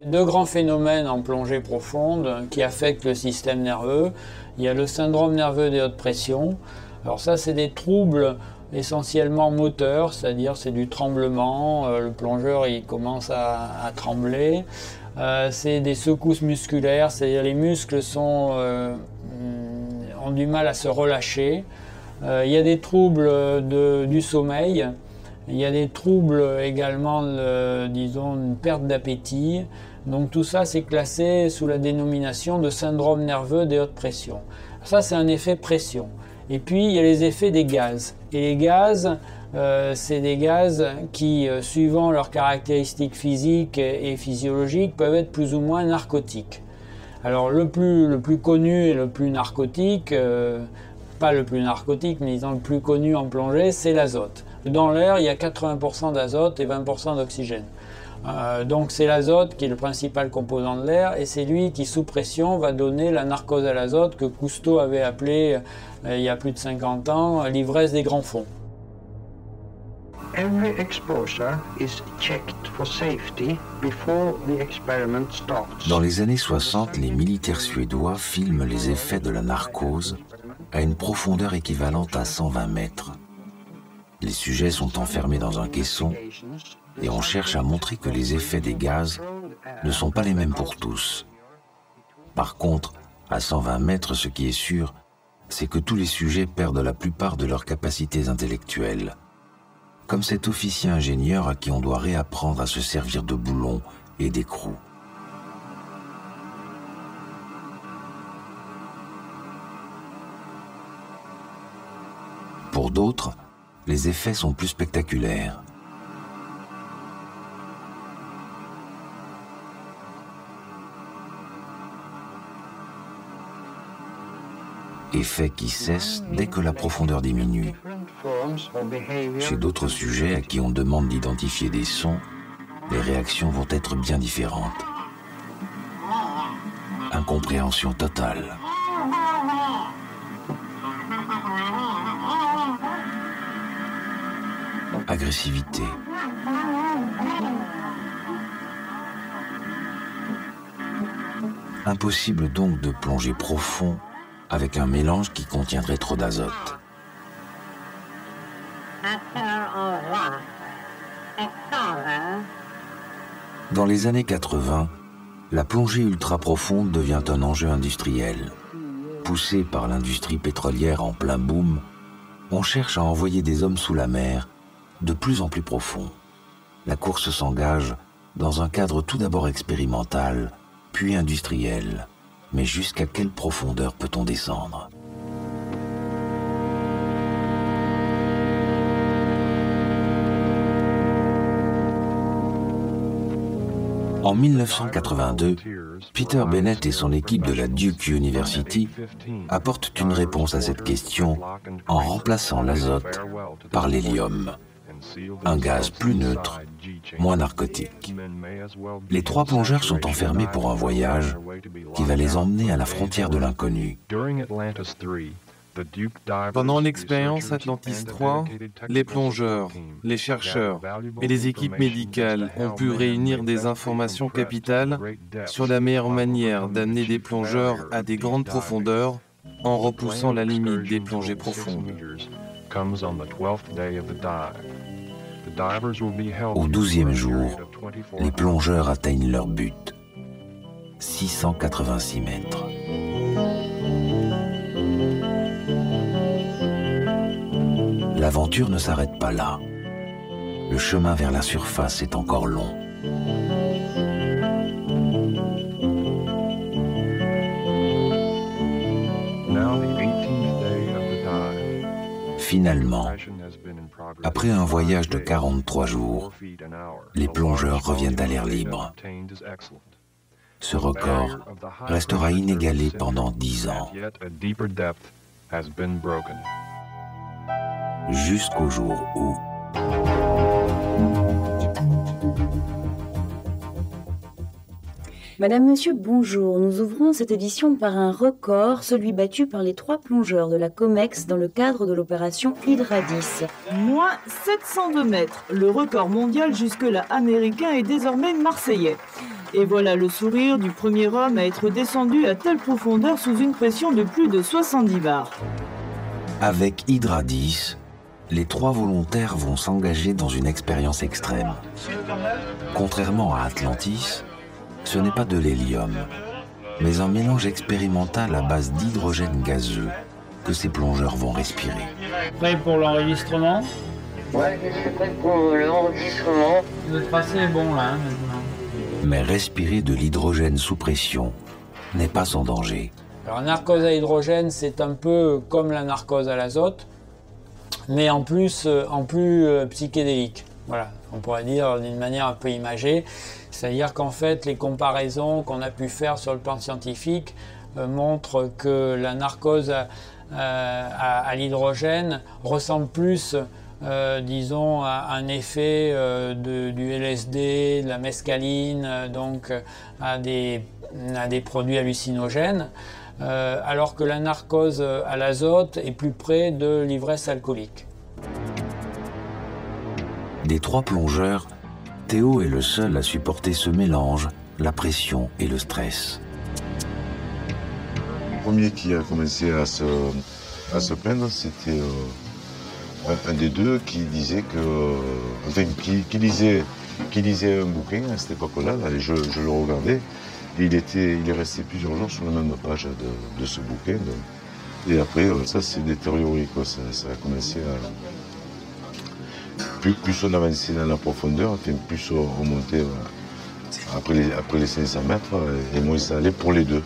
Deux grands phénomènes en plongée profonde qui affectent le système nerveux. Il y a le syndrome nerveux de haute pression. Alors ça, c'est des troubles essentiellement moteurs, c'est-à-dire c'est du tremblement. Le plongeur, il commence à trembler. C'est des secousses musculaires, c'est-à-dire les muscles ont du mal à se relâcher. Il y a des troubles du sommeil. Il y a des troubles également, disons, une perte d'appétit. Donc tout ça, c'est classé sous la dénomination de syndrome nerveux de haute pression. Ça, c'est un effet pression. Et puis, il y a les effets des gaz. Et les gaz, c'est des gaz qui, suivant leurs caractéristiques physiques et physiologiques, peuvent être plus ou moins narcotiques. Alors le plus connu et le plus narcotique, pas le plus narcotique, mais disons le plus connu en plongée, c'est l'azote. Dans l'air, il y a 80% d'azote et 20% d'oxygène. Donc c'est l'azote qui est le principal composant de l'air et c'est lui qui, sous pression, va donner la narcose à l'azote que Cousteau avait appelée, il y a plus de 50 ans, l'ivresse des grands fonds. Every exposure is checked for safety before the experiment starts. Dans les années 60, les militaires suédois filment les effets de la narcose à une profondeur équivalente à 120 mètres. Les sujets sont enfermés dans un caisson et on cherche à montrer que les effets des gaz ne sont pas les mêmes pour tous. Par contre, à 120 mètres, ce qui est sûr, c'est que tous les sujets perdent la plupart de leurs capacités intellectuelles. Comme cet officier ingénieur à qui on doit réapprendre à se servir de boulons et d'écrous. Pour d'autres, les effets sont plus spectaculaires. Effets qui cessent dès que la profondeur diminue. Chez d'autres sujets à qui on demande d'identifier des sons, les réactions vont être bien différentes. Incompréhension totale. Agressivité. Impossible donc de plonger profond avec un mélange qui contiendrait trop d'azote. Dans les années 80, la plongée ultra-profonde devient un enjeu industriel. Poussé par l'industrie pétrolière en plein boom, on cherche à envoyer des hommes sous la mer de plus en plus profond. La course s'engage dans un cadre tout d'abord expérimental, puis industriel. Mais jusqu'à quelle profondeur peut-on descendre ? En 1982, Peter Bennett et son équipe de la Duke University apportent une réponse à cette question en remplaçant l'azote par l'hélium, un gaz plus neutre, moins narcotique. Les trois plongeurs sont enfermés pour un voyage qui va les emmener à la frontière de l'inconnu. Pendant l'expérience Atlantis 3, les plongeurs, les chercheurs et les équipes médicales ont pu réunir des informations capitales sur la meilleure manière d'amener des plongeurs à des grandes profondeurs en repoussant la limite des plongées profondes. Au 12e jour, les plongeurs atteignent leur but, 686 mètres. L'aventure ne s'arrête pas là. Le chemin vers la surface est encore long. Finalement, après un voyage de 43 jours, les plongeurs reviennent à l'air libre. Ce record restera inégalé pendant 10 ans. Jusqu'au jour où... Madame, Monsieur, bonjour. Nous ouvrons cette édition par un record, celui battu par les trois plongeurs de la COMEX dans le cadre de l'opération Hydra 10. Moins 702 mètres. Le record mondial jusque-là américain est désormais marseillais. Et voilà le sourire du premier homme à être descendu à telle profondeur sous une pression de plus de 70 bars. Avec Hydra 10, les 3 volontaires vont s'engager dans une expérience extrême. Contrairement à Atlantis, ce n'est pas de l'hélium, mais un mélange expérimental à base d'hydrogène gazeux que ces plongeurs vont respirer. Prêt pour l'enregistrement? Ouais, je suis prêt pour l'enregistrement. Le tracé est bon là, maintenant. Mais respirer de l'hydrogène sous pression n'est pas sans danger. Alors, la narcose à hydrogène, c'est un peu comme la narcose à l'azote, mais en plus psychédélique. Voilà, on pourrait dire d'une manière un peu imagée. C'est-à-dire qu'en fait, les comparaisons qu'on a pu faire sur le plan scientifique montrent que la narcose à l'hydrogène ressemble plus, disons, à un effet du LSD, de la mescaline, donc à des produits hallucinogènes, alors que la narcose à l'azote est plus près de l'ivresse alcoolique. Des 3 plongeurs, Théo est le seul à supporter ce mélange, la pression et le stress. Le premier qui a commencé à se plaindre, c'était un des deux qui disait que, enfin, qui lisait un bouquin à cette époque-là, je le regardais, et il est resté plusieurs jours sur la même page de ce bouquin. Donc, et après, ça s'est détérioré, quoi. Ça a commencé à... Plus on avançait dans la profondeur, enfin, plus on remontait après les 500 mètres, et moins ça allait pour les deux.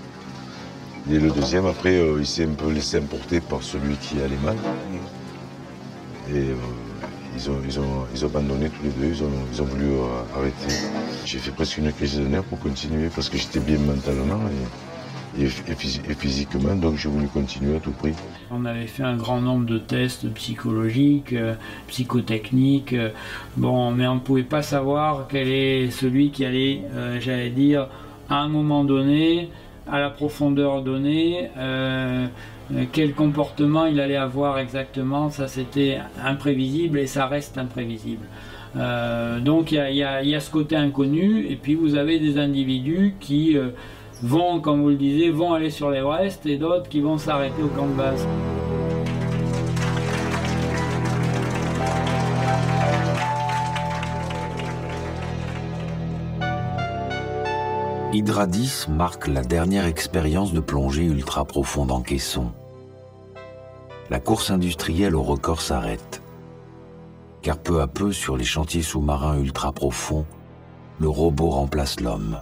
Et le deuxième, après, il s'est un peu laissé emporter par celui qui allait mal. Et ils ont abandonné tous les deux, ils ont voulu arrêter. J'ai fait presque une crise de nerfs pour continuer, parce que j'étais bien mentalement et physiquement, donc j'ai voulu continuer à tout prix. On avait fait un grand nombre de tests psychologiques, psychotechniques, bon, mais on ne pouvait pas savoir quel est celui qui allait, j'allais dire, à un moment donné, à la profondeur donnée, quel comportement il allait avoir exactement, ça c'était imprévisible et ça reste imprévisible. Donc il y a ce côté inconnu, et puis vous avez des individus qui vont, comme vous le disiez, vont aller sur l'Everest, et d'autres qui vont s'arrêter au camp de base. Hydra 10 marque la dernière expérience de plongée ultra profonde en caisson. La course industrielle au record s'arrête. Car peu à peu, sur les chantiers sous-marins ultra profonds, le robot remplace l'homme.